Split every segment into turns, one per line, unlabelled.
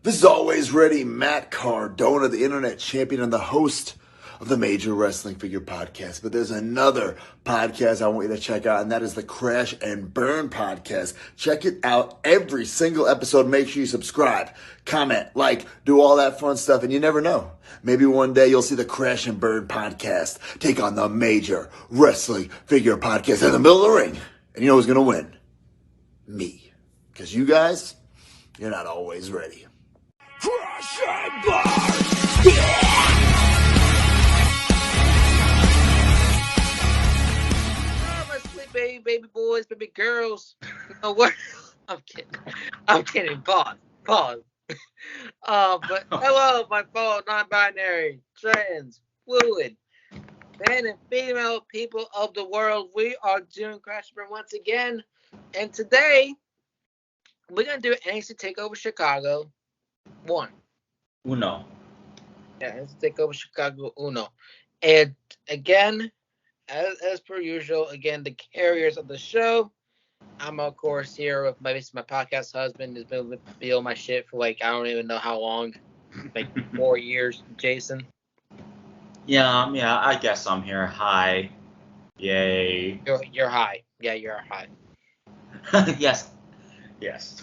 This is always ready, Matt Cardona, the internet champion and the host of the Major Wrestling Figure Podcast. But there's another podcast I want you to check out, and that is the Crash and Burn Podcast. Check it out every single episode. Make sure you subscribe, comment, like, do all that fun stuff, and you never know. Maybe one day you'll see the Crash and Burn Podcast take on the Major Wrestling Figure Podcast in the middle of the ring. And you know who's going to win? Me. Because you guys, you're not always ready. Crash and Burn!
My sweet baby boys, baby girls. No, what? I'm kidding. Pause. But hello, my fellow non-binary, trans, fluid, man and female people of the world. We are doing Crash and Burn once again, and today we're gonna do NXT Takeover Chicago 1.
Uno.
Yeah, NXT Takeover Chicago Uno. And again, as per usual, again, the carriers of the show. I'm, of course, here with my podcast husband who's been with me on my shit for, like, I don't even know how long. Like, 4 years, Jason.
Yeah, I guess I'm here. Hi. Yay.
You're high. Yeah, you're high.
Yes,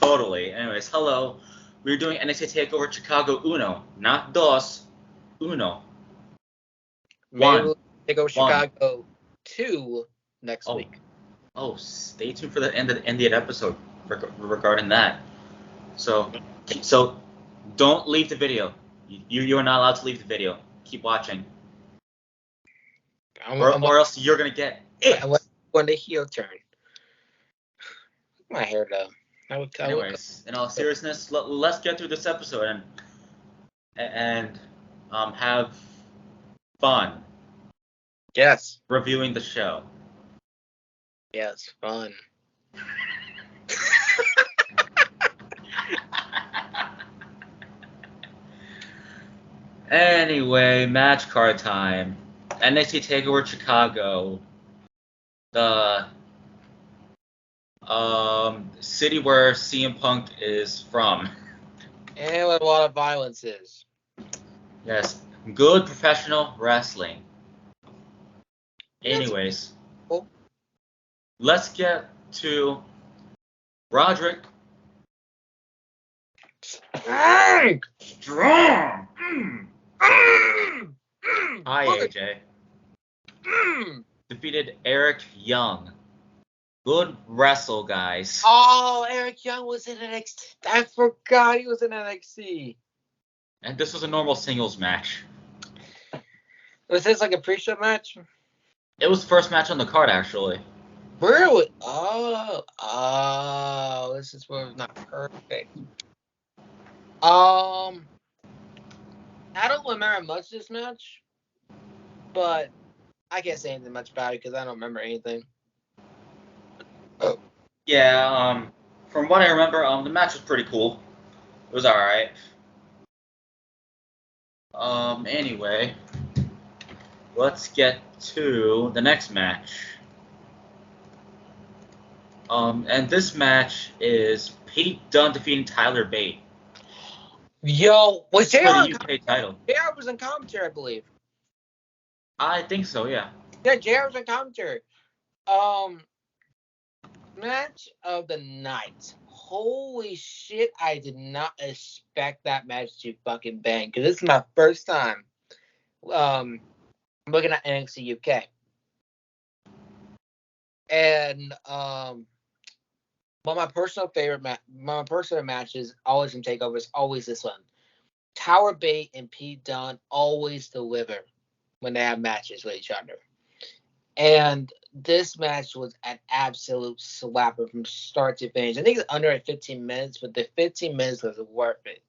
totally. Anyways, hello. We're doing NXT Takeover Chicago Uno, not dos. Uno.
Maybe we'll Takeover Chicago 2 next week.
Oh, stay tuned for the end of the episode regarding that. So don't leave the video. You are not allowed to leave the video. Keep watching. Or else you're gonna get it.
When the heel turn. My hair though.
Anyways, in all seriousness, let's get through this episode and have fun.
Yes.
Reviewing the show.
Yes, fun.
Anyway, match card time. NXT Takeover Chicago. The city where CM Punk is from.
And with a lot of violences.
Yes, good professional wrestling. Anyways, let's get to Roderick.
Strong.
Hi, AJ. Defeated Eric Young. Good wrestle, guys.
Oh, Eric Young was in NXT. I forgot he was in NXT.
And this was a normal singles match.
Was this like a pre-show match?
It was the first match on the card, actually.
Really? Oh, this is where it's not perfect. I don't remember much of this match, but I can't say anything much about it because I don't remember anything. Oh.
Yeah, from what I remember, the match was pretty cool. It was alright. Anyway, let's get to the next match. And this match is Pete Dunne defeating Tyler Bate.
Yo, was
for
JR
the UK title?
JR was in commentary, I believe.
I think so, yeah.
Yeah, JR was in commentary. Match of the night. Holy shit, I did not expect that match to fucking bang. Because this is my first time looking at NXT UK. And one of my personal matches, always in Takeover, is always this one. Tower Bate and Pete Dunne always deliver when they have matches with each other. And this match was an absolute slapper from start to finish. I think it's under 15 minutes, but the 15 minutes was worth it.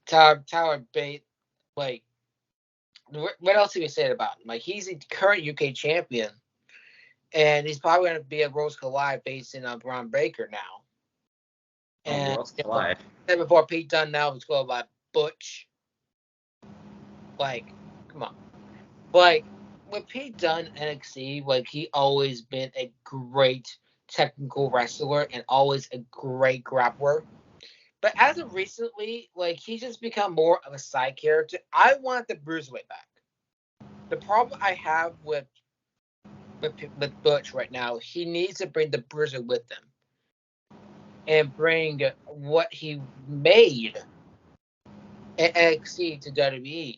Tower Bate, like, what else can we say about him? Like, he's the current UK champion, and he's probably going to be at Rose Collide facing Braun Breaker now. And
Rose Collide.
Before Pete Dunne now was going by Butch. Like, come on. Like, with Pete Dunne NXT, like, he always been a great technical wrestler and always a great grappler. But as of recently, like, he's just become more of a side character. I want the Bruiserweight back. The problem I have with Butch right now, he needs to bring the Bruiser with him and bring what he made at NXT to WWE.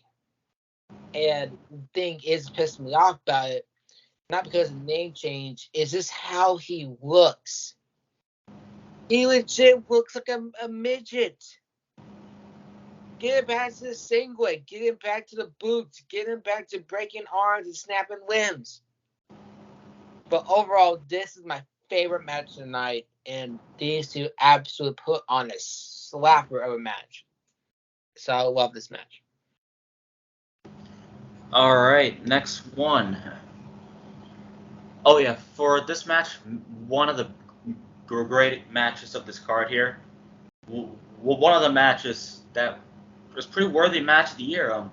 And the thing is pissing me off about it, not because of the name change, is just how he looks. He legit looks like a midget. Get him back to the singlet. Get him back to the boots. Get him back to breaking arms and snapping limbs. But overall, this is my favorite match tonight, and these two absolutely put on a slapper of a match. So I love this match.
All right, next one. Oh yeah, for this match, one of the great matches of this card here. One of the matches that was pretty worthy match of the year.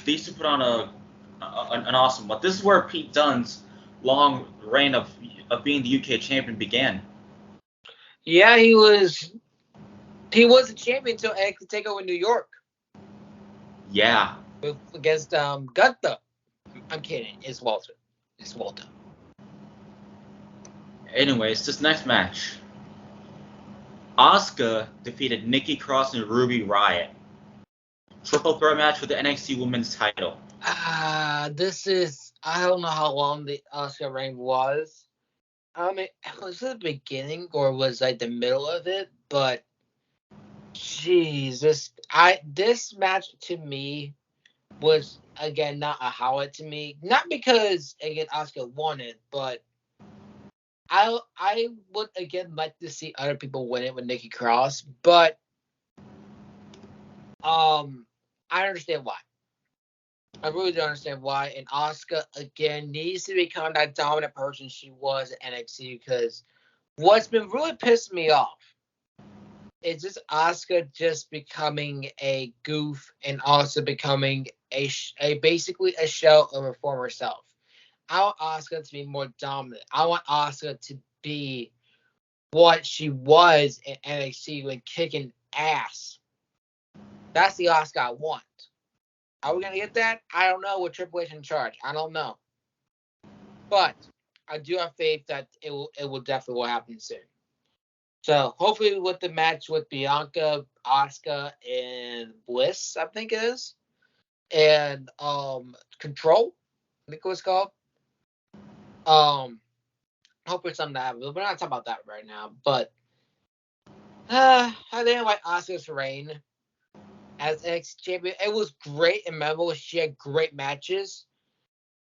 These two put on an awesome one. This is where Pete Dunne's long reign of being the UK champion began.
Yeah, he was a champion until NXT Takeover New York.
Yeah.
Against Gunther. I'm kidding. It's Walter.
Anyways, this next match. Asuka defeated Nikki Cross and Ruby Riott. Triple threat match for the NXT Women's title.
This is, I don't know how long the Asuka reign was. I mean, was it the beginning or was like the middle of it? But jeez, this match to me was again not a highlight to me. Not because again Asuka won it, but I would again like to see other people win it with Nikki Cross, but I understand why. I really don't understand why. And Asuka again needs to become that dominant person she was at NXT, because what's been really pissing me off is just Asuka just becoming a goof and also becoming a basically a shell of her former self. I want Asuka to be more dominant. I want Asuka to be what she was in NXT when kicking ass. That's the Asuka I want. Are we going to get that? I don't know, with Triple H in charge. I don't know. But I do have faith that it will definitely happen soon. So hopefully with the match with Bianca, Asuka, and Bliss, I think it is, and Control, I think it was called. Hopefully something that happens. We're not talking about that right now. But I didn't like Asuka's reign as NXT champion. It was great and memorable. She had great matches,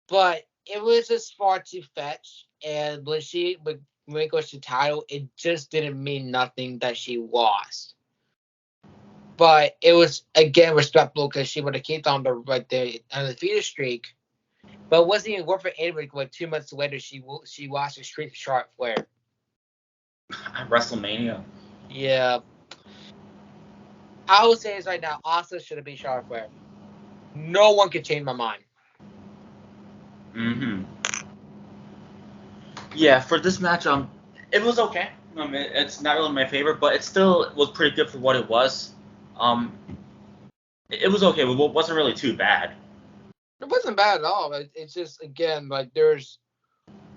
but it was just far too fetched. And when she relinquished the title, it just didn't mean nothing that she lost. But it was again respectable because she would have kept on the undefeated streak. But it wasn't even worth it anyway. Like 2 months later, she lost the streak to Charlotte Flair
At WrestleMania.
Yeah. I will say this right now. Asuka should have been Charlotte Flair. No one could change my mind.
Mm-hmm. Yeah, for this match, it was okay. I mean, it's not really my favorite, but it still was pretty good for what it was. It was okay, but it wasn't really too bad.
It wasn't bad at all. It's just, again, like, there's,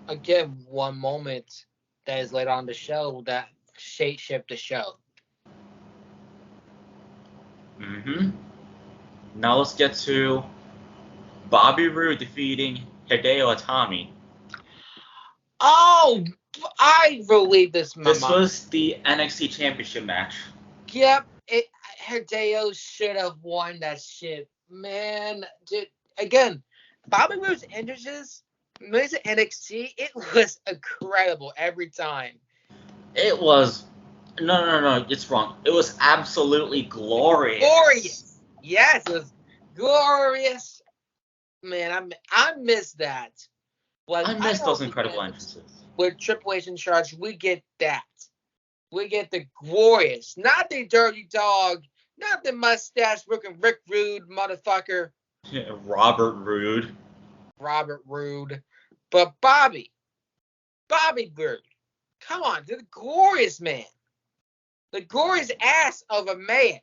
again, one moment that is later on the show that shaped the show.
Mm-hmm. Now let's get to Bobby Roode defeating Hideo Itami.
Oh, I believe this.
This was the NXT Championship match.
Yep, Hideo should have won that shit, man. Dude, again, Bobby Roode's entrances, when he's at NXT, it was incredible every time.
It was no, it's wrong. It was absolutely glorious.
Glorious, yes, it was glorious. Man, I miss that.
I miss those incredible entrances.
With Triple H in charge, we get that. We get the glorious, not the dirty dog, not the mustache-looking Rick Rude motherfucker.
Yeah, Robert Roode,
but Bobby Roode. Come on, the glorious man, the glorious ass of a man.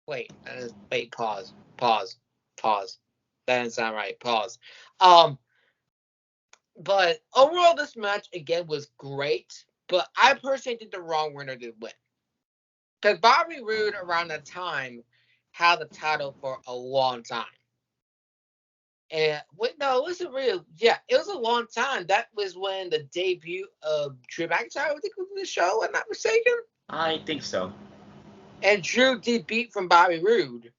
Wait, pause. That didn't sound right. Pause. But overall, this match again was great. But I personally think the wrong winner did win. Because Bobby Roode around that time had the title for a long time. And wait, no, it wasn't real. Yeah, it was a long time. That was when the debut of Drew McIntyre, I think, was in the show. I'm not mistaken.
I think so.
And Drew did beat from Bobby Roode.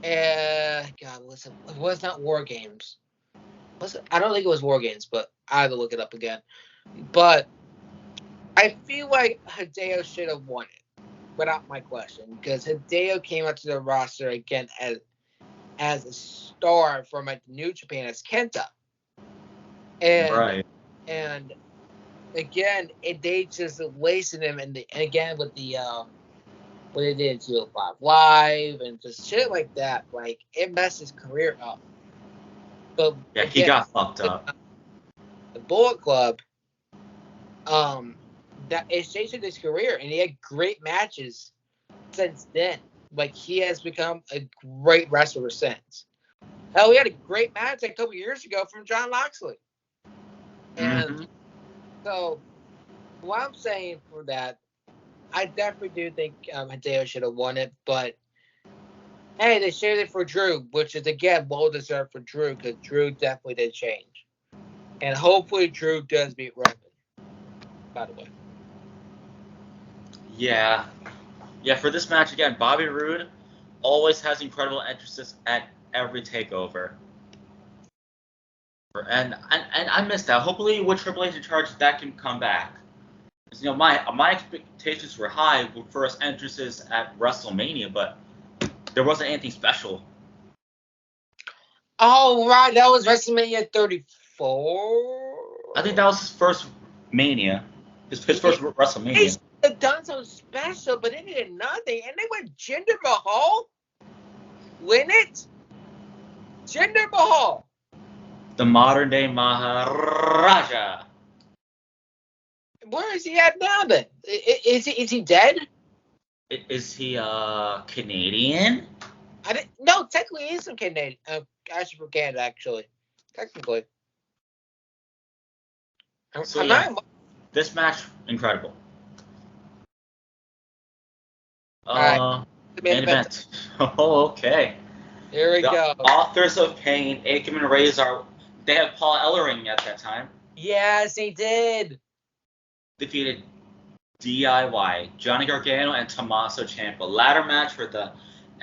God, it was not War Games. Was it? I don't think it was War Games, but I have to look it up again. But I feel like Hideo should have won it, without my question, because Hideo came up to the roster again as a star from New Japan as Kenta. And again, they just wasted him, and again with the what they did in 205 Live and just shit like that, like it messed his career up. But
yeah,
again,
he got fucked up.
The Bullet Club, that it changed his career, and he had great matches since then. Like he has become a great wrestler since. Hell, he had a great match a couple years ago from John Moxley. And so, what I'm saying for that, I definitely do think Hideo should have won it, but hey, they shared it for Drew, which is again well deserved for Drew because Drew definitely did change, and hopefully Drew does beat Roman. By the way,
Yeah. For this match again, Bobby Roode always has incredible entrances at every takeover. And I missed that. Hopefully, with Triple H in charge, that can come back. You know, my expectations were high for his entrances at WrestleMania, but there wasn't anything special.
oh right, that was WrestleMania 34.
I think that was his first Mania, his first WrestleMania.
They should have done something special, but they did nothing, and they went Jinder Mahal. Win it, Jinder Mahal.
The modern day Maharaja.
Where is he at now then? Is he dead?
Is he Canadian?
No, technically he's from Canada. Actually from Canada, actually. Technically.
This match, incredible.
Alright.
Main event. Oh, okay.
Here we go.
Authors of Pain, Akam and Razor, they have Paul Ellering at that time.
Yes, they did.
Defeated DIY, Johnny Gargano and Tommaso Ciampa. Ladder match for the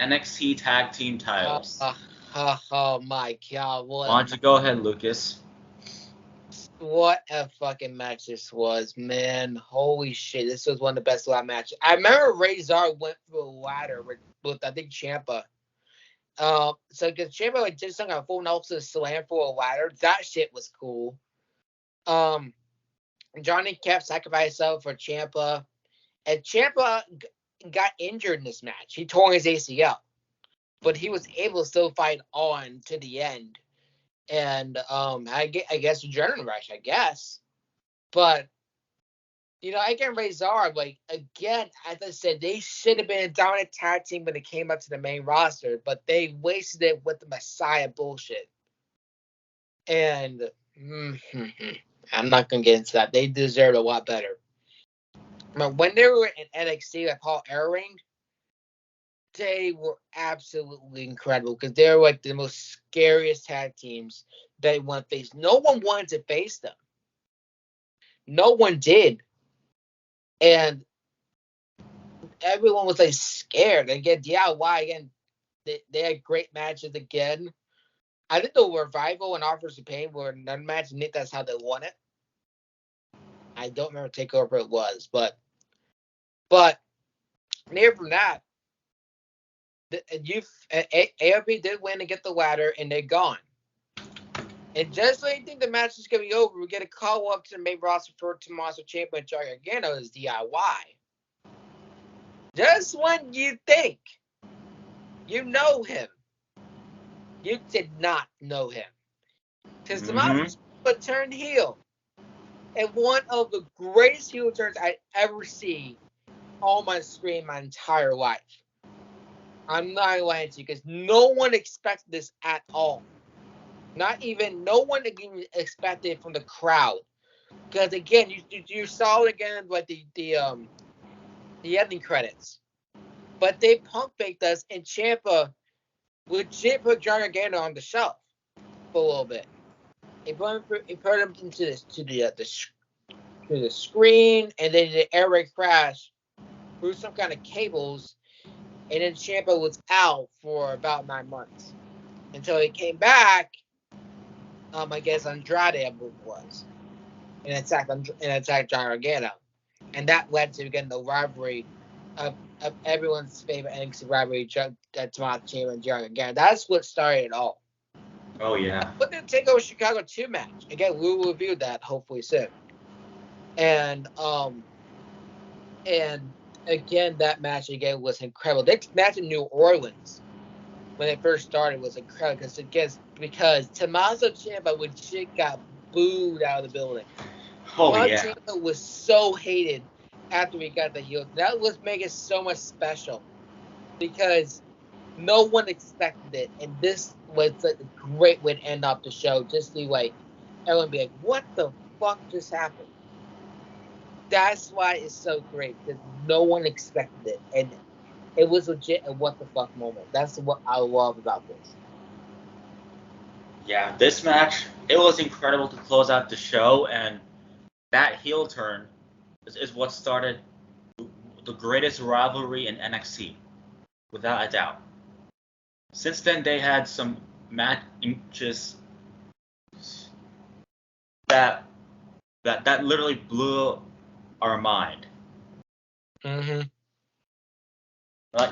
NXT Tag Team titles.
Oh my God.
Why don't you go ahead, Lucas?
What a fucking match this was, man. Holy shit. This was one of the best ladder matches. I remember Razor went through a ladder with I think, Ciampa. So because Ciampa did something on full Nelson slam for a ladder. That shit was cool. Johnny kept sacrificing himself for Ciampa. And Ciampa got injured in this match. He tore his ACL. But he was able to still fight on to the end. And I guess adrenaline rush, I guess. But, again, Razor, like, again, as I said, they should have been a dominant tag team when it came up to the main roster. But they wasted it with the Messiah bullshit. And I'm not going to get into that. They deserved a lot better. But when they were in NXT with Paul Ellering, they were absolutely incredible because they were like the most scariest tag teams they want to face. No one wanted to face them. No one did. And everyone was like scared. Again, DIY, again, they had great matches again. I think the Revival and Offers of Pain were another match, and I think that's how they won it. I don't remember TakeOver it was, but near from that, AOP did win and get the ladder, and they're gone. And just when you think the match is going to be over, we get a call up to the main roster for Tommaso Ciampa and Johnny Gargano as DIY. Just when you think you know him, you did not know him. Because Tommaso Ciampa turned heel. And one of the greatest heel turns I ever see on my screen my entire life. I'm not lying to you because no one expected this at all. No one even expected it from the crowd. Because again, you saw it again like the ending credits. But they punk baked us, and Ciampa legit put Johnny Gargano on the shelf for a little bit. He put him into the screen, and then the air raid crash through some kind of cables, and then Ciampa was out for about 9 months until he came back. I guess Andrade, I believe it was, and attacked Johnny Gargano, and that led to again the rivalry of everyone's favorite NXT rivalry, Tommaso Ciampa and Johnny Gargano. That's what started it all.
Oh yeah.
But the Takeover Chicago 2 match. Again, we will review that hopefully soon. And again, that match again was incredible. That match in New Orleans when it first started was incredible because Tommaso Ciampa legit got booed out of the building.
Oh yeah.
Ciampa was so hated after he got the heel. That was making it so much special because no one expected it, and this was a great way to end off the show. Just to like everyone be like, "What the fuck just happened?" That's why it's so great because no one expected it, and it was legit a what the fuck moment. That's what I love about this.
Yeah, this match, it was incredible to close out the show, and that heel turn is what started the greatest rivalry in NXT, without a doubt. Since then, they had some matches that literally blew our mind.
Mm-hmm.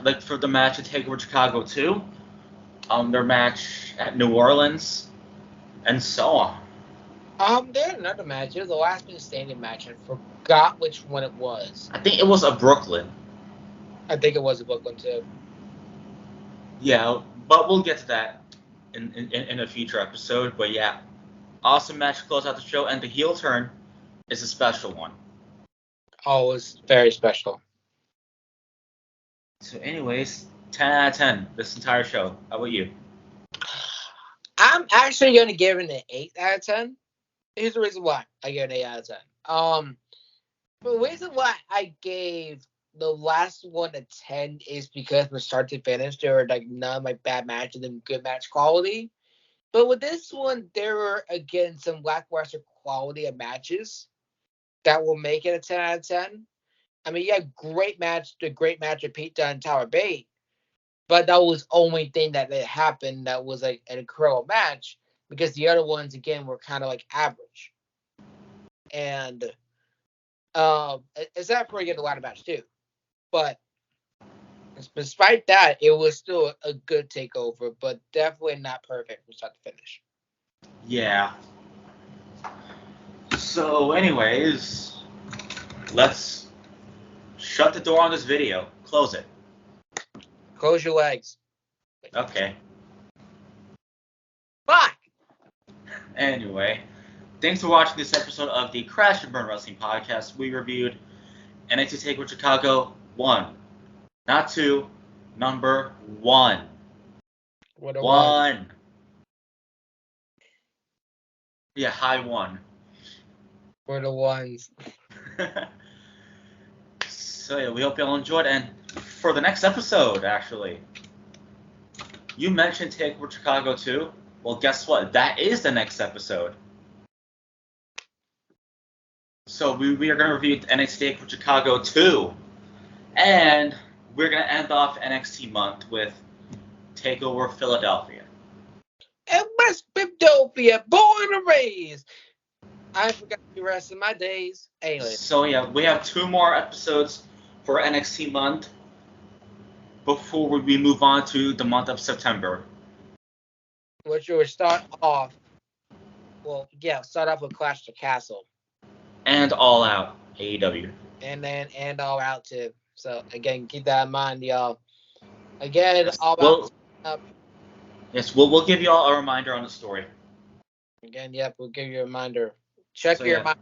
Like for the match at Takeover Chicago 2, their match at New Orleans, and so on.
There's another match. It was the last man standing match. I forgot which one it was.
I think it was a Brooklyn.
I think it was a Brooklyn too.
Yeah, but we'll get to that in a future episode. But yeah, awesome match to close out the show, and the heel turn is a special one.
Oh, it was very special.
So anyways, 10 out of 10, this entire show. How about you?
I'm actually going to give it an 8 out of 10. Here's the reason why I give it an 8 out of 10. The reason why I gave the last one a 10 is because from start to finish, there were like none like bad matches and good match quality. But with this one, there were again some lackluster quality of matches that will make it a 10 out of 10. I mean, you had the great match of Pete Dunne and Tower Bate, but that was the only thing that happened that was like an incredible match because the other ones again were kind of like average. And except for again the ladder match too. But despite that, it was still a good takeover, but definitely not perfect from start to finish.
Yeah. So anyways, let's shut the door on this video. Close it.
Close your legs.
Okay.
Fuck!
Anyway, thanks for watching this episode of the Crash and Burn Wrestling Podcast. We reviewed NXT Takeover Chicago 1. Not 2, number 1.
What a
1. Yeah, high 1.
We're the ones.
So yeah, we hope y'all enjoyed. And for the next episode, actually, you mentioned Takeover Chicago 2. Well, guess what? That is the next episode. So we are going to review NXT Takeover Chicago 2. And we're going to end off NXT month with Takeover Philadelphia.
And West Philadelphia, born and raised. I forgot the rest of my days. Anyway.
So yeah, we have 2 more episodes for NXT month before we move on to the month of September.
Which will start off. Well, yeah, start off with Clash of the Castle.
And All Out AEW.
And All Out too. So again, keep that in mind, y'all. Again, All Out.
Yes, we'll give you all a reminder on the story.
Again, yep, we'll give you a reminder. Check your mind.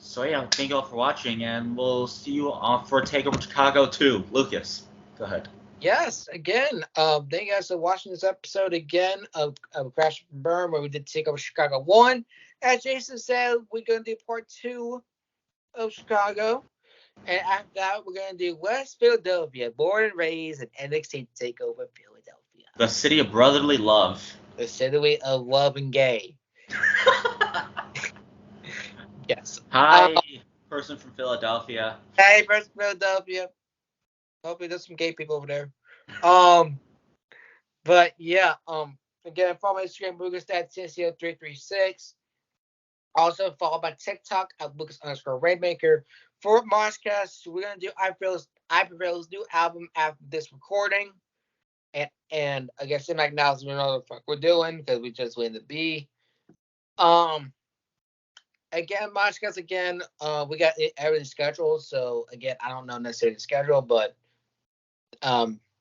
So yeah, thank you all for watching, and we'll see you for Takeover Chicago 2. Lucas, go ahead.
Yes, again, thank you guys for watching this episode again of Crash and Burn, where we did Takeover Chicago 1. As Jason said, we're going to do part 2 of Chicago. And after that, we're going to do West Philadelphia, born and raised in NXT Takeover Philadelphia.
The city of brotherly love.
The city of love and gay. Yes.
Hi, person from Philadelphia.
Hey, person from Philadelphia. Hopefully there's some gay people over there. But yeah, again, follow my Instagram, Lucas@Tennessee336. Also follow my TikTok at Lucas_Rainmaker. For Moshcast, we're gonna do I Prevail's new album after this recording. And I guess in acknowledgement, we know what the fuck we're doing because we just win the B. Again, Moshcast, again, we got everything scheduled. So again, I don't know necessarily the schedule, but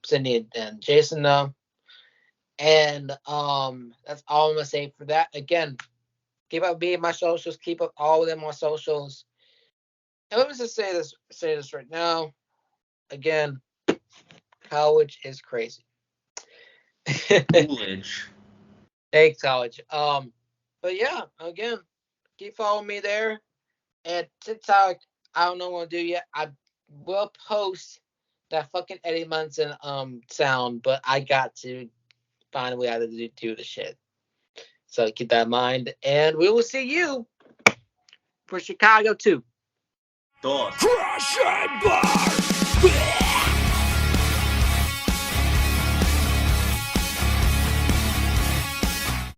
Cindy and Jason know. And that's all I'm gonna say for that. Again, keep up being my socials, keep up all of them on socials. And let me just say this right now. Again, college is crazy.
Coolidge.
Hey, college. But yeah, again, keep following me there. And TikTok, I don't know what to do yet. I will post that fucking Eddie Munson sound, but I got to find a way how to do the shit. So keep that in mind. And we will see you for Chicago 2.
Dos.
Crash and burn!